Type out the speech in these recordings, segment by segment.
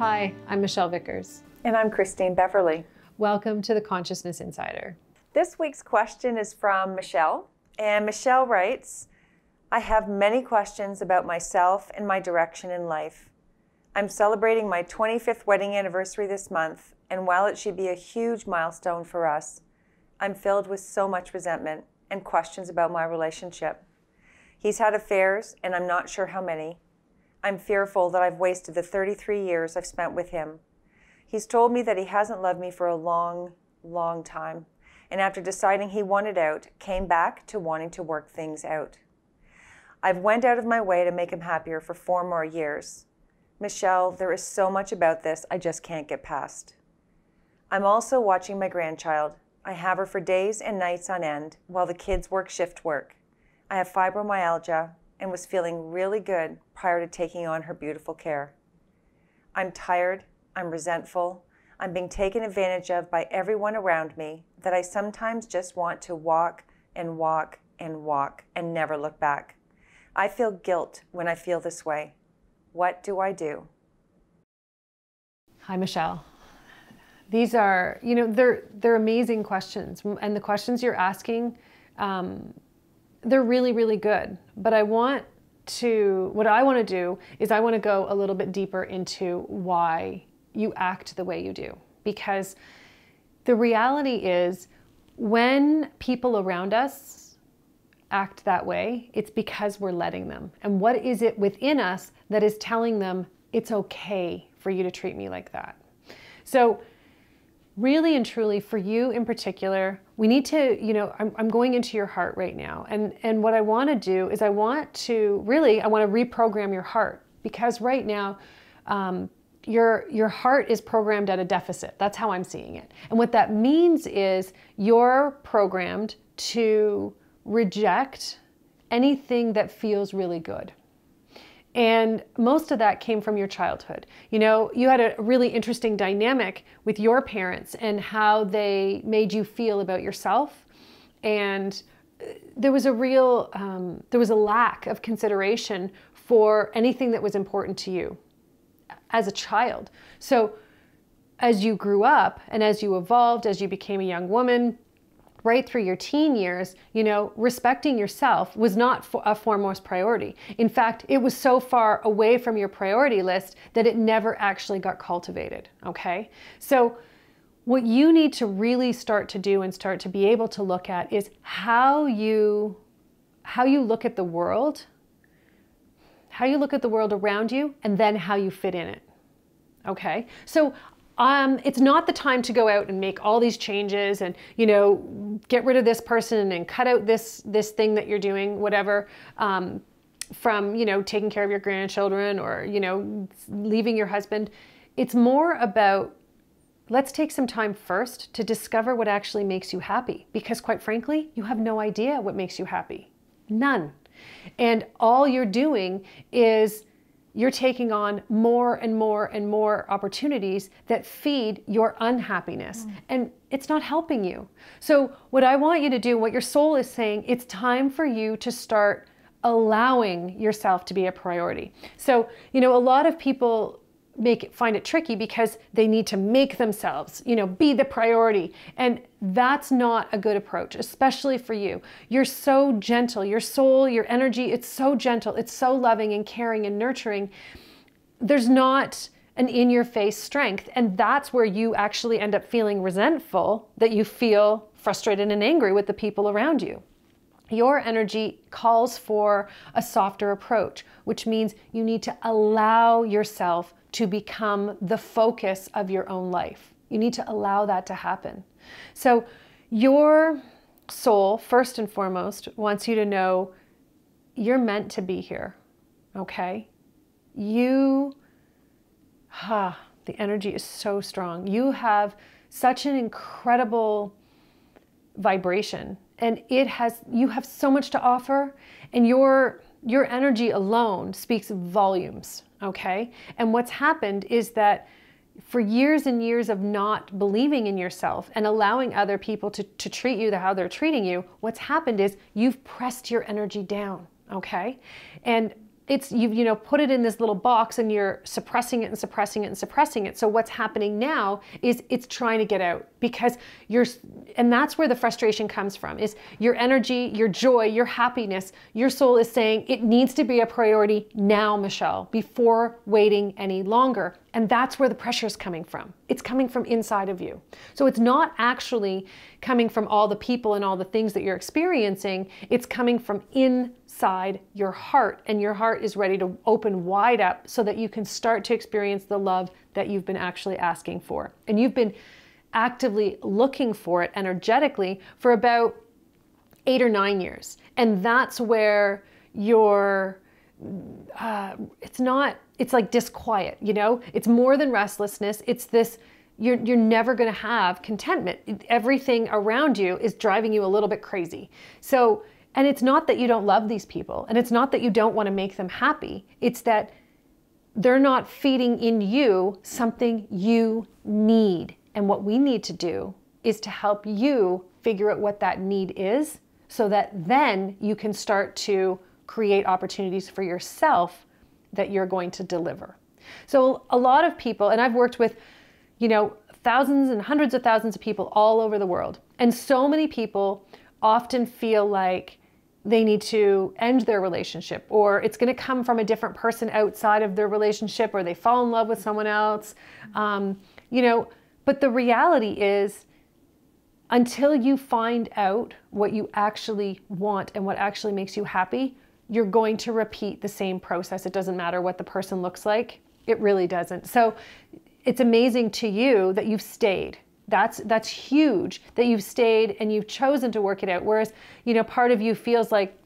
Hi, I'm Michelle Vickers. And I'm Christine Beverly. Welcome to the Consciousness Insider. This week's question is from Michelle. And Michelle writes, I have many questions about myself and my direction in life. I'm celebrating my 25th wedding anniversary this month, and while it should be a huge milestone for us, I'm filled with so much resentment and questions about my relationship. He's had affairs, and I'm not sure how many. I'm fearful that I've wasted the 33 years I've spent with him. He's told me that he hasn't loved me for a long, long time, and after deciding he wanted out, came back to wanting to work things out. I've went out of my way to make him happier for 4 more years. Michelle, there is so much about this I just can't get past. I'm also watching my grandchild. I have her for days and nights on end while the kids work shift work. I have fibromyalgia and was feeling really good prior to taking on her beautiful care. I'm tired. I'm resentful. I'm being taken advantage of by everyone around me that I sometimes just want to walk and walk and walk and never look back. I feel guilt when I feel this way. What do I do? Hi, Michelle. These are, they're amazing questions. And the questions you're asking, they're really, really good. But what I want to do is I want to go a little bit deeper into why you act the way you do. Because the reality is when people around us act that way, it's because we're letting them. And what is it within us that is telling them it's okay for you to treat me like that? So really and truly for you in particular, we need to, I'm going into your heart right now. And what I want to do is I want to reprogram your heart, because right now, your heart is programmed at a deficit. That's how I'm seeing it. And what that means is you're programmed to reject anything that feels really good. And most of that came from your childhood. You had a really interesting dynamic with your parents and how they made you feel about yourself. And there was a lack of consideration for anything that was important to you as a child. So as you grew up and as you evolved, as you became a young woman, right through your teen years, respecting yourself was not a foremost priority. In fact, it was so far away from your priority list that it never actually got cultivated, okay? So what you need to really start to do and start to be able to look at is how you look at the world, how you look at the world around you, and then how you fit in it, okay? So it's not the time to go out and make all these changes and, get rid of this person and cut out this thing that you're doing, whatever, from, taking care of your grandchildren or, leaving your husband. It's more about, let's take some time first to discover what actually makes you happy. Because quite frankly, you have no idea what makes you happy. None. And all you're doing is you're taking on more and more and more opportunities that feed your unhappiness. And it's not helping you. So what I want you to do, what your soul is saying, it's time for you to start allowing yourself to be a priority. So, a lot of people find it tricky because they need to make themselves, be the priority. And that's not a good approach, especially for you. You're so gentle, your soul, your energy, it's so gentle, it's so loving and caring and nurturing. There's not an in-your-face strength. And that's where you actually end up feeling resentful, that you feel frustrated and angry with the people around you. Your energy calls for a softer approach, which means you need to allow yourself to become the focus of your own life. You need to allow that to happen. So your soul, first and foremost, wants you to know you're meant to be here, okay? The energy is so strong. You have such an incredible vibration, and you have so much to offer, and your energy alone speaks volumes, okay? And what's happened is that for years and years of not believing in yourself and allowing other people to treat you how they're treating you, what's happened is you've pressed your energy down, okay? And it's you've put it in this little box and you're suppressing it and suppressing it and suppressing it. So what's happening now is it's trying to get out, because and that's where the frustration comes from, is your energy, your joy, your happiness. Your soul is saying it needs to be a priority now, Michelle, before waiting any longer. And that's where the pressure is coming from. It's coming from inside of you. So it's not actually coming from all the people and all the things that you're experiencing. It's coming from inside your heart, and your heart is ready to open wide up so that you can start to experience the love that you've been actually asking for. And you've been actively looking for it energetically for about 8 or 9 years. And that's where it's like disquiet, it's more than restlessness. It's this, you're never going to have contentment. Everything around you is driving you a little bit crazy. So, and it's not that you don't love these people, and it's not that you don't want to make them happy. It's that they're not feeding in you something you need. And what we need to do is to help you figure out what that need is, so that then you can start to create opportunities for yourself that you're going to deliver. So a lot of people, and I've worked with, thousands and hundreds of thousands of people all over the world. And so many people often feel like they need to end their relationship, or it's going to come from a different person outside of their relationship, or they fall in love with someone else. But the reality is, until you find out what you actually want and what actually makes you happy, you're going to repeat the same process. It doesn't matter what the person looks like. It really doesn't. So it's amazing to you that you've stayed. That's huge, that you've stayed and you've chosen to work it out. Whereas, part of you feels like,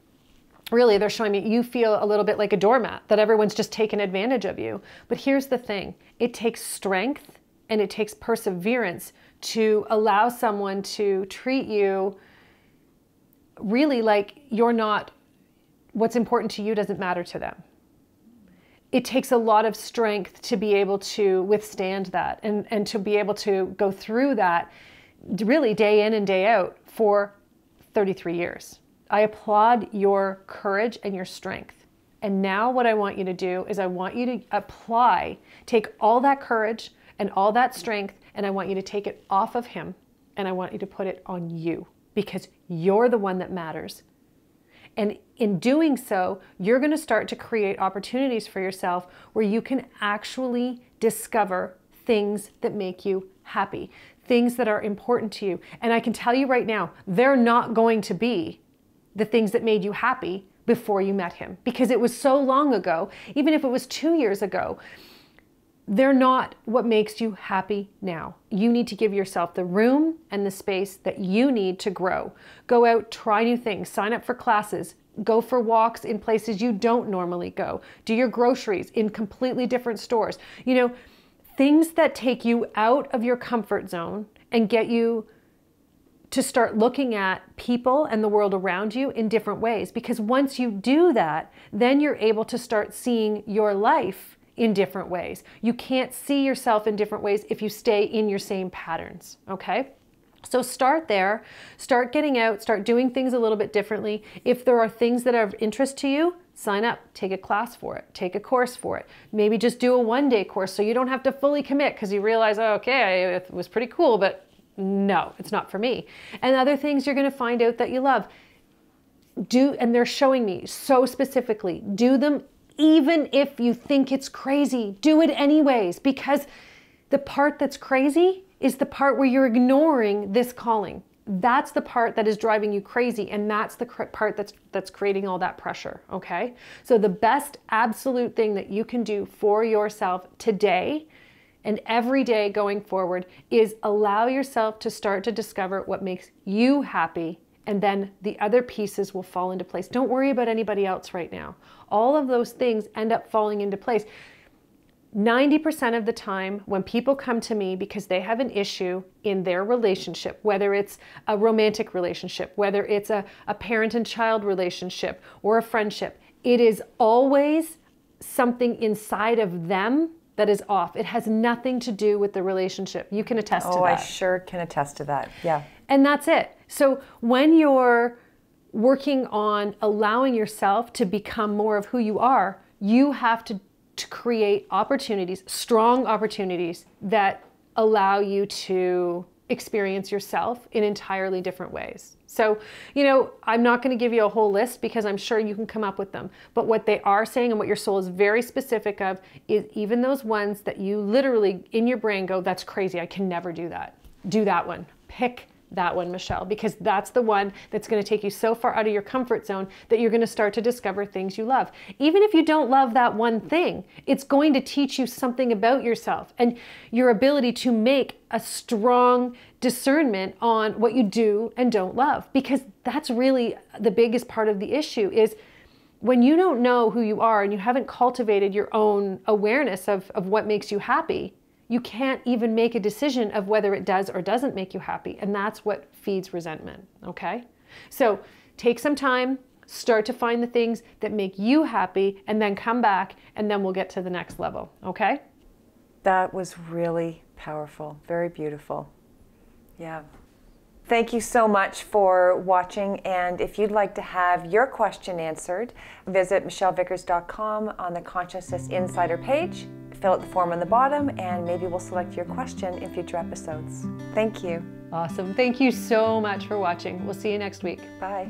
really, they're showing me you feel a little bit like a doormat, that everyone's just taken advantage of you. But here's the thing. It takes strength and it takes perseverance to allow someone to treat you really like you're not, what's important to you doesn't matter to them. It takes a lot of strength to be able to withstand that and to be able to go through that really day in and day out for 33 years. I applaud your courage and your strength. And now what I want you to do is I want you to take all that courage and all that strength, and I want you to take it off of him, and I want you to put it on you, because you're the one that matters. And in doing so, you're going to start to create opportunities for yourself where you can actually discover things that make you happy, things that are important to you. And I can tell you right now, they're not going to be the things that made you happy before you met him, because it was so long ago. Even if it was 2 years ago, they're not what makes you happy now. You need to give yourself the room and the space that you need to grow. Go out, try new things, sign up for classes, go for walks in places you don't normally go, do your groceries in completely different stores. Things that take you out of your comfort zone and get you to start looking at people and the world around you in different ways. Because once you do that, then you're able to start seeing your life in different ways. You can't see yourself in different ways if you stay in your same patterns, okay? So start there, start getting out, start doing things a little bit differently. If there are things that are of interest to you, sign up, take a class for it, take a course for it. Maybe just do a one-day course so you don't have to fully commit because you realize, oh, okay, it was pretty cool, but no, it's not for me. And other things you're going to find out that you love. And they're showing me so specifically, do them even if you think it's crazy. Do it anyways, because the part that's crazy is the part where you're ignoring this calling. That's the part that is driving you crazy, and that's the part that's creating all that pressure, okay? So the best absolute thing that you can do for yourself today and every day going forward is allow yourself to start to discover what makes you happy, and then the other pieces will fall into place. Don't worry about anybody else right now. All of those things end up falling into place. 90% of the time when people come to me because they have an issue in their relationship, whether it's a romantic relationship, whether it's a parent and child relationship or a friendship, it is always something inside of them that is off. It has nothing to do with the relationship. You can attest to that. Oh, I sure can attest to that. Yeah. And that's it. So when you're working on allowing yourself to become more of who you are, You have to create opportunities, strong opportunities that allow you to experience yourself in entirely different ways. So, you know, I'm not going to give you a whole list because I'm sure you can come up with them. But what they are saying and what your soul is very specific of is even those ones that you literally in your brain go, that's crazy, I can never do that. Do that one. Pick that one, Michelle, because that's the one that's going to take you so far out of your comfort zone that you're going to start to discover things you love. Even if you don't love that one thing, it's going to teach you something about yourself and your ability to make a strong discernment on what you do and don't love, because that's really the biggest part of the issue is when you don't know who you are and you haven't cultivated your own awareness of what makes you happy, you can't even make a decision of whether it does or doesn't make you happy. And that's what feeds resentment, okay? So take some time, start to find the things that make you happy, and then come back, and then we'll get to the next level, okay? That was really powerful, very beautiful. Yeah. Thank you so much for watching, and if you'd like to have your question answered, visit michellevickers.com on the Consciousness Insider page. Fill out the form on the bottom, and maybe we'll select your question in future episodes. Thank you. Awesome. Thank you so much for watching. We'll see you next week. Bye.